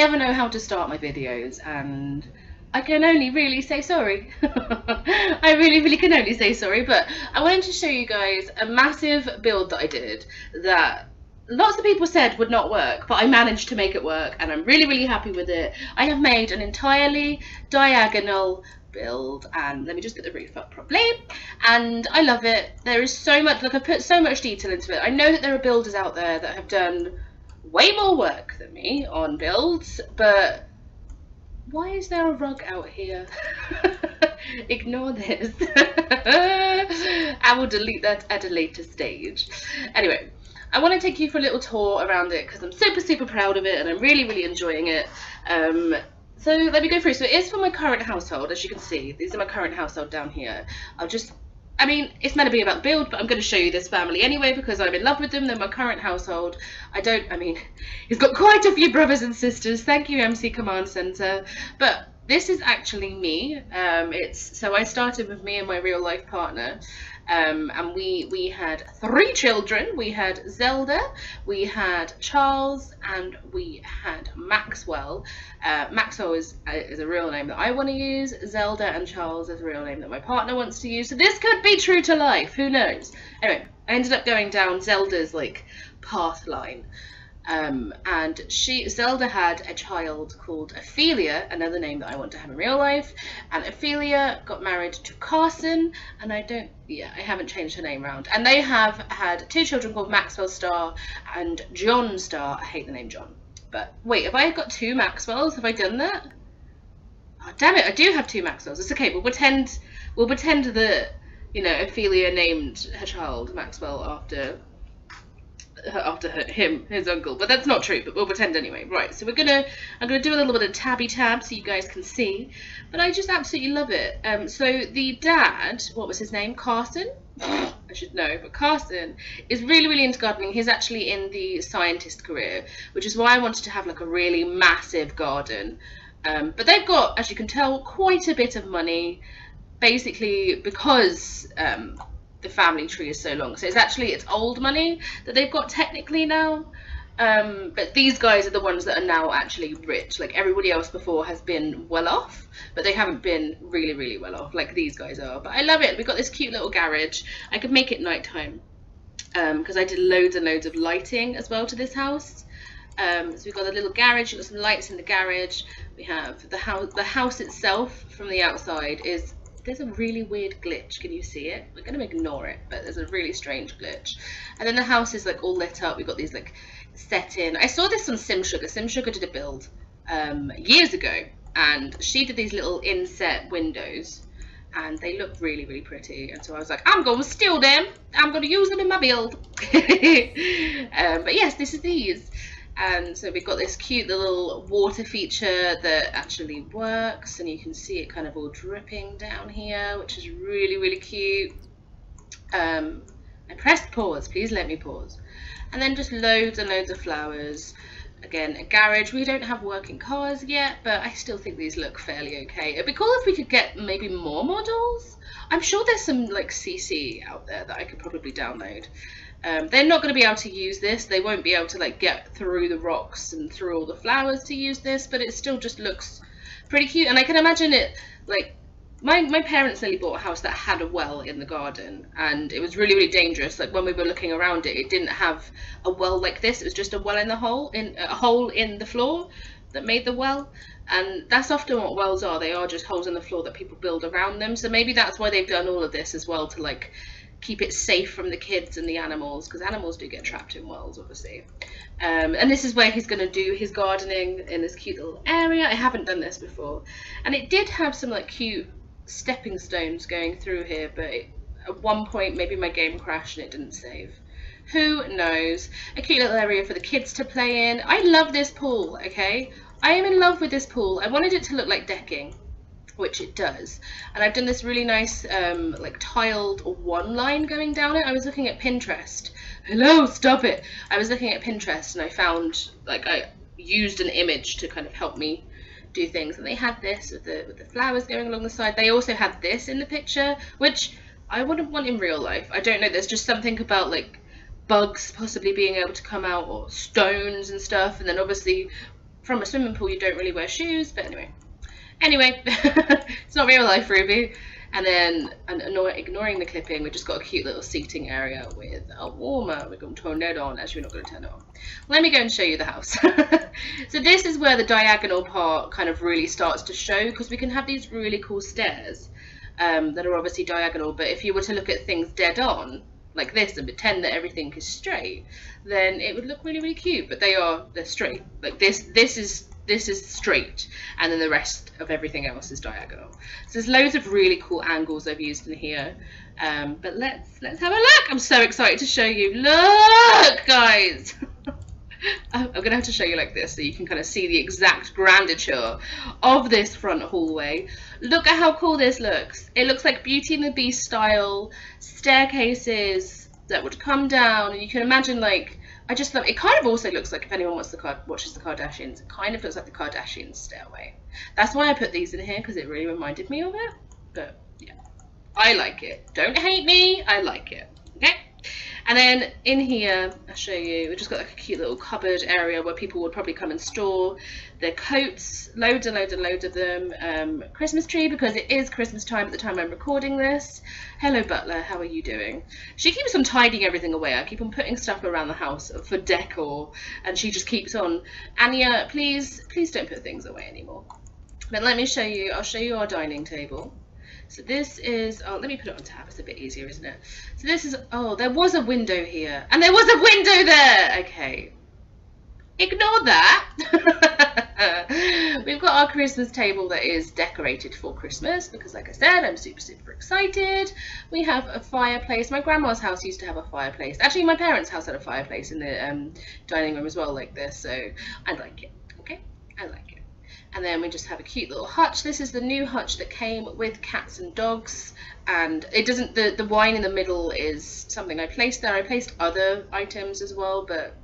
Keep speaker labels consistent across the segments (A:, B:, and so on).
A: never know how to start my videos, and I can only really say sorry. I really can only say sorry, but I wanted to show you guys a massive build that I did that lots of people said would not work, but I managed to make it work, and I'm really happy with it. I have made an entirely diagonal build, and let me just get the roof up properly, and I love it. There is so much, like, I've put so much detail into it. I know that there are builders out there that have done way more work than me on builds, but why is there a rug out here? Ignore this. I will delete that at a later stage. Anyway, I want to take you for a little tour around it because I'm super proud of it, and I'm really enjoying it. So let me go through. So it is for my current household, as you can see. These are my current household down here. I mean, it's meant to be about the build, but I'm going to show you this family anyway because I'm in love with them. They're my current household. He's got quite a few brothers and sisters. Thank you, MC Command Center. But this is actually me. So I started with me and my real life partner. And we had 3 children. We had Zelda, we had Charles, and we had Maxwell. Maxwell is a real name that I want to use. Zelda and Charles is a real name that my partner wants to use. So this could be true to life. Who knows? Anyway, I ended up going down Zelda's path line. And Zelda had a child called Ophelia, another name that I want to have in real life, and Ophelia got married to Carson, and I haven't changed her name around, and they have had 2 children called Maxwell Star and John Star. I hate the name John, but wait, have I got 2 Maxwells? Have I done that? Oh, damn it, I do have 2 Maxwells. It's okay, we'll pretend that, Ophelia named her child Maxwell after his uncle, but that's not true, but we'll pretend anyway. Right, so I'm gonna do a little bit of tabby tab so you guys can see, but I just absolutely love it. So the dad, what was his name? Carson? I should know, but Carson is really into gardening. He's actually in the scientist career, which is why I wanted to have a really massive garden. But they've got, as you can tell, quite a bit of money, basically because the family tree is so long. So it's old money that they've got technically now, but these guys are the ones that are now actually rich. Everybody else before has been well off, but they haven't been really well off like these guys are. But I love it. We've got this cute little garage. I could make it nighttime because I did loads and loads of lighting as well to this house. So we've got a little garage. We've got some lights in the garage. We have the house itself from the outside is, there's a really weird glitch. Can you see it? We're going to ignore it, but there's a really strange glitch. And then the house is all lit up. We've got these set in. I saw this on SimSugar. SimSugar did a build years ago, and she did these little inset windows, and they look really pretty. And so I was like, I'm going to steal them. I'm going to use them in my build. But yes, this is these. And so we've got this cute little water feature that actually works, and you can see it kind of all dripping down here, which is really cute. I pressed pause, please let me pause. And then just loads and loads of flowers. Again, a garage. We don't have working cars yet, but I still think these look fairly okay. It'd be cool if we could get maybe more models. I'm sure there's some CC out there that I could probably download. They're not going to be able to use this. They won't be able to get through the rocks and through all the flowers to use this, but it still just looks pretty cute. And I can imagine it, my parents nearly bought a house that had a well in the garden, and it was really dangerous. When we were looking around it, it didn't have a well like this. It was just a well in the hole, a hole in the floor that made the well. And that's often what wells are. They are just holes in the floor that people build around them. So maybe that's why they've done all of this as well, to keep it safe from the kids and the animals, because animals do get trapped in wells, obviously. And this is where he's going to do his gardening, in this cute little area. I haven't done this before, and it did have some cute stepping stones going through here, but at one point maybe my game crashed and it didn't save. Who knows? A cute little area for the kids to play in. I love this pool, okay? I am in love with this pool. I wanted it to look like decking, which it does, and I've done this really nice tiled one line going down it. I was looking at Pinterest. Hello, stop it. I was looking at Pinterest and I found, I used an image to kind of help me do things, and they had this with the flowers going along the side. They also had this in the picture, which I wouldn't want in real life. I don't know, there's just something about bugs possibly being able to come out, or stones and stuff, and then obviously from a swimming pool, you don't really wear shoes, but anyway, it's not real life, Ruby. And then, ignoring the clipping, we've just got a cute little seating area with a warmer. We're going to turn that on, as we're not going to turn it on. Let me go and show you the house. So this is where the diagonal part kind of really starts to show, because we can have these really cool stairs that are obviously diagonal, but if you were to look at things dead on, like this, and pretend that everything is straight, then it would look really, really cute. But they're straight. Like this is straight, and then the rest of everything else is diagonal. So there's loads of really cool angles I've used in here. But let's have a look. I'm so excited to show you. Look, guys. I'm gonna have to show you like this so you can kind of see the exact grandeur of this front hallway. Look at how cool this looks. It looks like Beauty and the Beast style staircases that would come down, and you can imagine, like, I just love it. Kind of also looks like, if anyone watches the Kardashians, it kind of looks like the Kardashians stairway. That's why I put these in here, because it really reminded me of it. But yeah, I like it. Don't hate me, I like it. Okay. And then in here, I'll show you, we've just got like a cute little cupboard area where people would probably come and store their coats, loads and loads and loads of them. Christmas tree, because it is Christmas time at the time I'm recording this. Hello, butler, how are you doing? She keeps on tidying everything away. I keep on putting stuff around the house for decor, and she just keeps on, Anya, please don't put things away anymore. But let me show you, I'll show you our dining table. So this is, oh, let me put it on tab, it's a bit easier, isn't it? So this is, oh, there was a window here, and there was a window there! Okay. Ignore that! We've got our Christmas table that is decorated for Christmas, because like I said, I'm super, super excited. We have a fireplace. My grandma's house used to have a fireplace. Actually, my parents' house had a fireplace in the dining room as well, like this, so I like it, okay? I like it. And then we just have a cute little hutch. This is the new hutch that came with cats and dogs. And it doesn't, the wine in the middle is something I placed there. I placed other items as well, but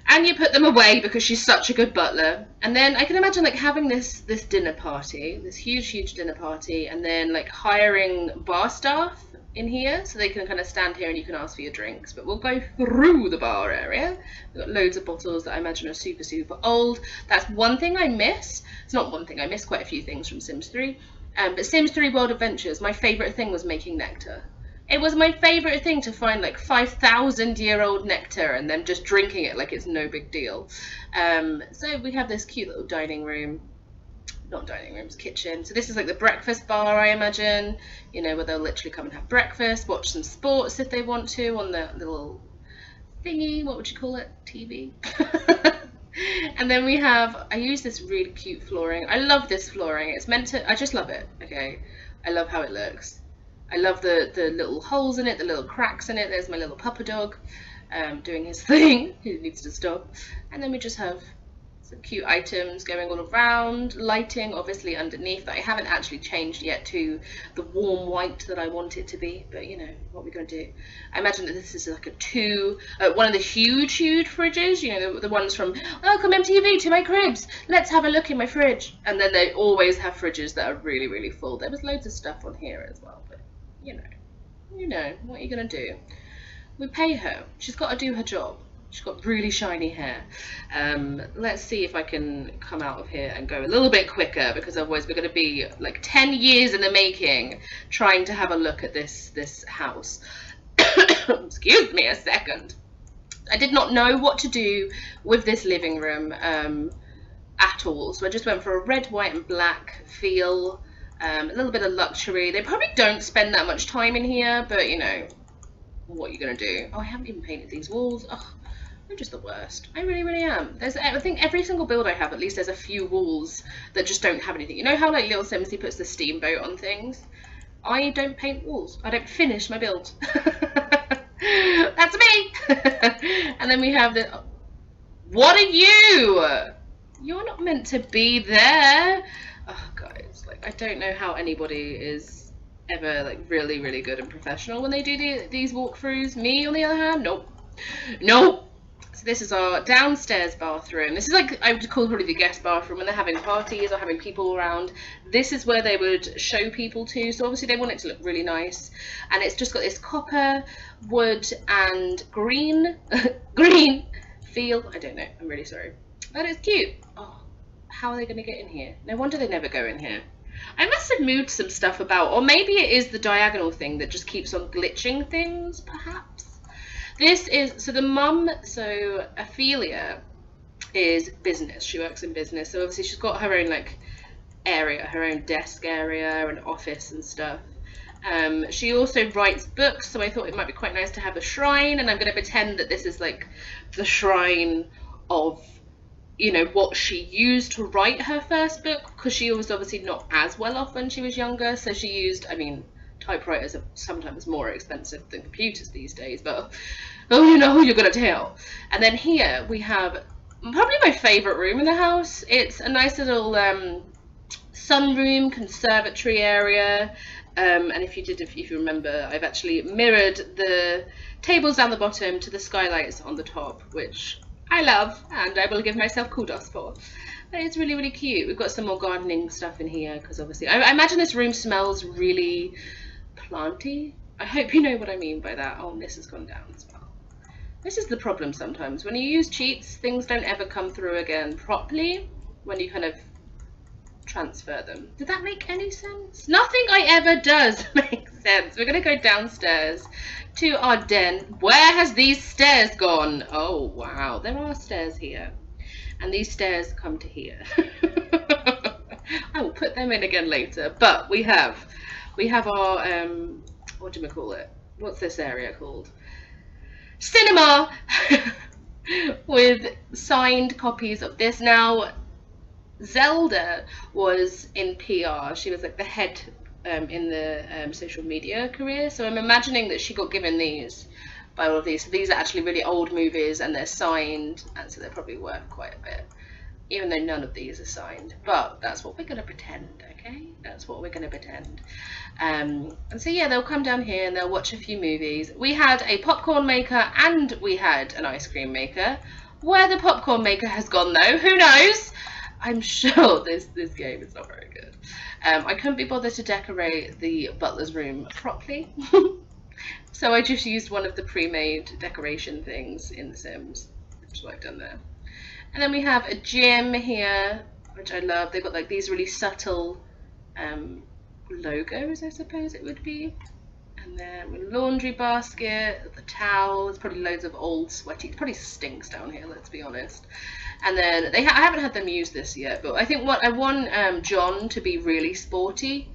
A: Anya put them away because she's such a good butler. And then I can imagine like having this dinner party, this huge dinner party, and then like hiring bar staff in here so they can kind of stand here and you can ask for your drinks. But we'll go through the bar area. We've got loads of bottles that I imagine are super, super old. That's one thing I miss. It's not one thing I miss, quite a few things from Sims 3. But Sims 3 World Adventures, my favourite thing was making nectar. It was my favourite thing to find like 5,000-year-old nectar and then just drinking it like it's no big deal. So we have this cute little dining room. Not dining rooms, kitchen. So this is like the breakfast bar, I imagine, you know, where they'll literally come and have breakfast, watch some sports if they want to on the little thingy, what would you call it, TV? And then we have, I use this really cute flooring. I love this flooring. It's meant to, I just love it, okay? I love how it looks. I love the little holes in it, the little cracks in it. There's my little pupper dog doing his thing. He needs to stop. And then we just have some cute items going all around, lighting obviously underneath that I haven't actually changed yet to the warm white that I want it to be, but you know, what we're going to do. I imagine that this is like one of the huge fridges, you know, the ones from, welcome MTV to my cribs, let's have a look in my fridge. And then they always have fridges that are really, really full. There was loads of stuff on here as well, but you know, what are you going to do? We pay her, she's got to do her job. She's got really shiny hair. Let's see if I can come out of here and go a little bit quicker, because otherwise we're going to be like 10 years in the making trying to have a look at this house. Excuse me a second. I did not know what to do with this living room at all, so I just went for a red, white and black feel, a little bit of luxury. They probably don't spend that much time in here, but you know, what are you going to do? Oh, I haven't even painted these walls. Oh, I'm just the worst. I really, really am. I think every single build I have, at least there's a few walls that just don't have anything. You know how like Little Simsy puts the steamboat on things? I don't paint walls. I don't finish my build. That's me! And then we have the... What are you? You're not meant to be there. Oh, guys, like, I don't know how anybody is ever like really, really good and professional when they do these walkthroughs. Me, on the other hand, nope. Nope. So this is our downstairs bathroom. This is like, I would call probably the guest bathroom when they're having parties or having people around. This is where they would show people to. So obviously they want it to look really nice. And it's just got this copper, wood and green, green feel. I don't know, I'm really sorry. But it's cute. Oh, how are they going to get in here? No wonder they never go in here. I must have moved some stuff about, or maybe it is the diagonal thing that just keeps on glitching things, perhaps. This is, so the mum, so Ophelia is business. She works in business, so obviously she's got her own like area, her own desk area and office and stuff. She also writes books, so I thought it might be quite nice to have a shrine, and I'm going to pretend that this is like the shrine of, you know, what she used to write her first book, because she was obviously not as well off when she was younger, so she used, I mean, typewriters are sometimes more expensive than computers these days, but oh, you know who you're going to tell. And then here we have probably my favourite room in the house. It's a nice little sunroom, conservatory area. And if you remember, I've actually mirrored the tables down the bottom to the skylights on the top, which I love, and I will give myself kudos for. But it's really, really cute. We've got some more gardening stuff in here, because obviously, I imagine this room smells really planty. I hope you know what I mean by that. Oh, this has gone down as well. This is the problem sometimes. When you use cheats, things don't ever come through again properly when you kind of transfer them. Did that make any sense? Nothing I ever does make sense. We're going to go downstairs to our den. Where has these stairs gone? Oh, wow. There are stairs here. And these stairs come to here. I will put them in again later. But we have our, what do we call it? What's this area called? Cinema! With signed copies of this. Now, Zelda was in PR. She was like the head in the social media career. So I'm imagining that she got given these by all of these. So these are actually really old movies, and they're signed, and so they're probably worth quite a bit, even though none of these are signed. But that's what we're going to pretend, okay? That's what we're going to pretend. And so yeah, they'll come down here and they'll watch a few movies. We had a popcorn maker and we had an ice cream maker. Where the popcorn maker has gone though, who knows? I'm sure this game is not very good. I couldn't be bothered to decorate the butler's room properly. So I just used one of the pre-made decoration things in The Sims, which is what I've done there. And then we have a gym here, which I love. They've got like these really subtle logos, I suppose it would be. And then a laundry basket, the towels, probably loads of old sweaty, it probably stinks down here, let's be honest. And then I haven't had them use this yet, but I think I want John to be really sporty,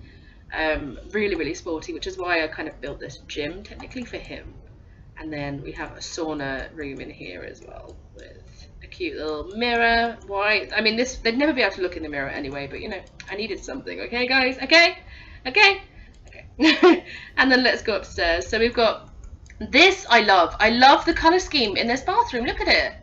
A: really, really sporty, which is why I kind of built this gym technically for him. And then we have a sauna room in here as well with a cute little mirror. Why? I mean, they'd never be able to look in the mirror anyway, but you know, I needed something. Okay, guys? Okay? Okay? Okay. And then let's go upstairs. So we've got this. I love the color scheme in this bathroom. Look at it.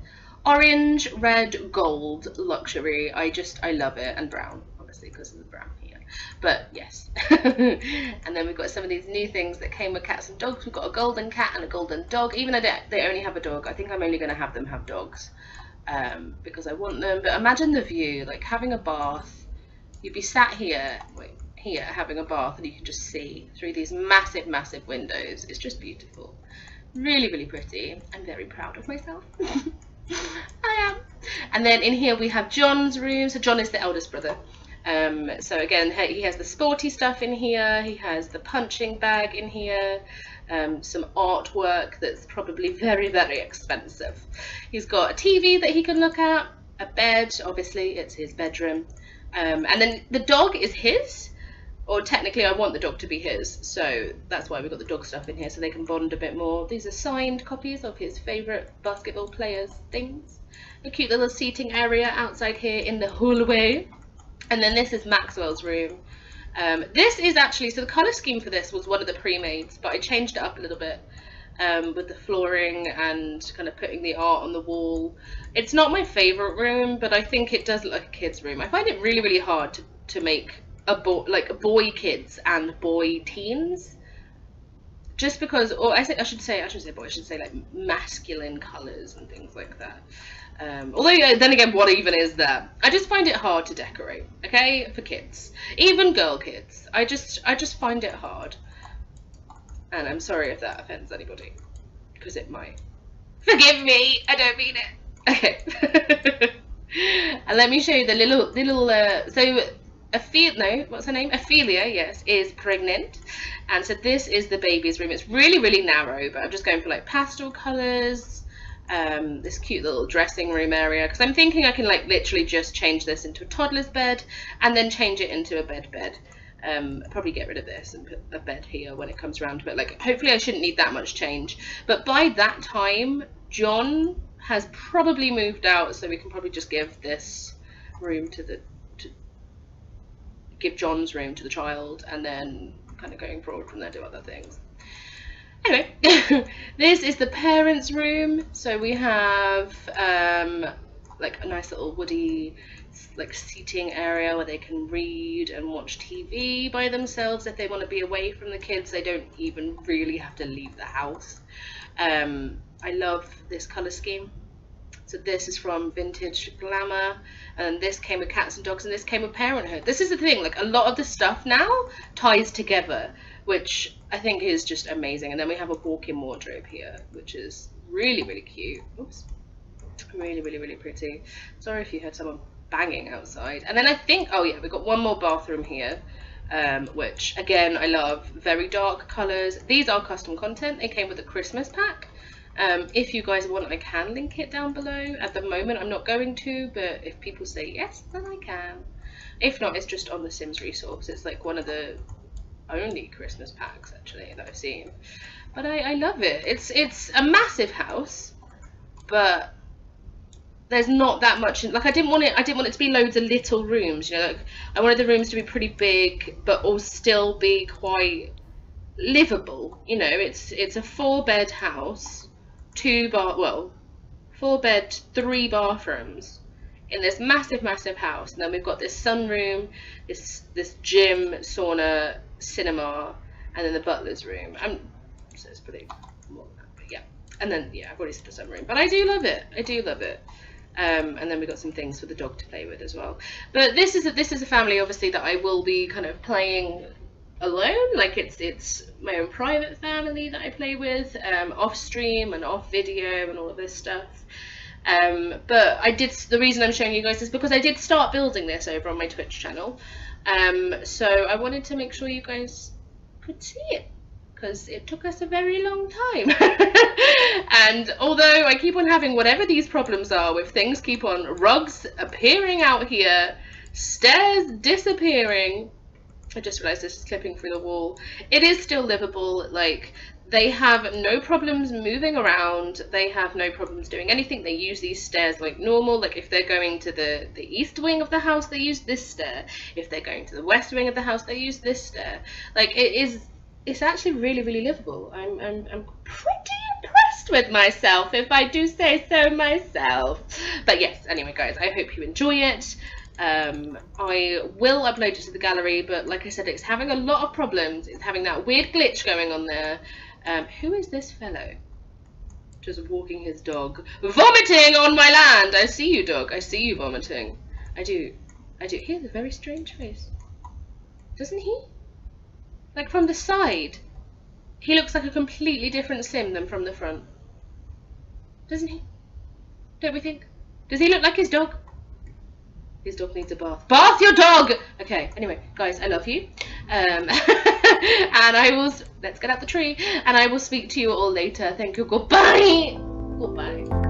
A: Orange, red, gold, luxury. I love it. And brown, obviously, because of the brown here. But yes. And then we've got some of these new things that came with cats and dogs. We've got a golden cat and a golden dog. Even though they only have a dog, I think I'm only going to have them have dogs because I want them. But imagine the view, like having a bath. You'd be sat here, here having a bath, and you can just see through these massive, massive windows. It's just beautiful. Really, really pretty. I'm very proud of myself. I am. And then in here we have John's room. So John is the eldest brother. So again, he has the sporty stuff in here. He has the punching bag in here. Some artwork that's probably very, very expensive. He's got a TV that he can look at. A bed, obviously, it's his bedroom. And then the dog is his. Or technically I want the dog to be his, so that's why we've got the dog stuff in here, so they can bond a bit more. These are signed copies of his favourite basketball players' things. A cute little seating area outside here in the hallway. And then this is Maxwell's room. This is actually, so the colour scheme for this was one of the pre-mades, but I changed it up a little bit with the flooring and kind of putting the art on the wall. It's not my favourite room, but I think it does look like a kid's room. I find it really, really hard to make boy kids and boy teens, just because, or I shouldn't say boy, I should say like masculine colours and things like that. Although then again, what even is that? I just find it hard to decorate, okay, for kids, even girl kids. I just find it hard, and I'm sorry if that offends anybody, because it might. Forgive me, I don't mean it. Okay. And let me show you the little so what's her name? Ophelia, yes, is pregnant. And so this is the baby's room. It's really, really narrow, but I'm just going for like pastel colours. This cute little dressing room area, because I'm thinking I can like literally just change this into a toddler's bed and then change it into a bed. Probably get rid of this and put a bed here when it comes around to it. Like, hopefully I shouldn't need that much change. But by that time, John has probably moved out, so we can probably just give this room give John's room to the child, and then kind of going forward from there do other things. Anyway, this is the parents' room. So we have like a nice little woody like seating area where they can read and watch TV by themselves if they want to be away from the kids. They don't even really have to leave the house. I love this colour scheme. So this is from Vintage Glamour, and this came with Cats and Dogs, and this came with Parenthood. This is the thing, like a lot of the stuff now ties together, which I think is just amazing. And then we have a walk-in wardrobe here, which is really, really cute. Oops. Really, really, really pretty. Sorry if you heard someone banging outside. And then I think, oh yeah, we've got one more bathroom here, which again I love. Very dark colours. These are custom content. They came with a Christmas pack. If you guys want, I can link it down below. At the moment I'm not going to, but if people say yes, then I can. If not, it's just on the Sims resource. It's like one of the only Christmas packs actually that I've seen. But I love it. It's a massive house, but there's not that much like I didn't want it to be loads of little rooms, you know, like I wanted the rooms to be pretty big but all still be quite livable, you know. It's a 4-bed house, 4 bed 3 bathrooms in this massive house, and then we've got this sunroom, this gym, sauna, cinema, and then the butler's room. So it's pretty more than that, but yeah. And then yeah, I've already said the sunroom, but I do love it. And then we've got some things for the dog to play with as well. But this is a family obviously that I will be kind of playing alone. Like it's my own private family that I play with, off stream and off video and all of this stuff. But the reason I'm showing you guys is because I did start building this over on my Twitch channel. So I wanted to make sure you guys could see it, because it took us a very long time. And although I keep on having whatever these problems are with things keep on rugs appearing out here, stairs disappearing, I just realized this is slipping through the wall, it is still livable. Like, they have no problems moving around, they have no problems doing anything. They use these stairs like normal. Like if they're going to the east wing of the house, they use this stair. If they're going to the west wing of the house, they use this stair. Like it's actually really, really livable. I'm pretty impressed with myself, if I do say so myself. But yes, anyway guys, I hope you enjoy it. I will upload it to the gallery, but like I said, it's having a lot of problems. It's having that weird glitch going on there. Who is this fellow? Just walking his dog. Vomiting on my land! I see you, dog. I see you vomiting. I do. He has a very strange face. Doesn't he? Like from the side, he looks like a completely different Sim than from the front. Doesn't he? Don't we think? Does he look like his dog? His dog needs a bath. Bath your dog! Okay, anyway, guys, I love you. And let's get out the tree. And I will speak to you all later. Thank you. Goodbye. Goodbye.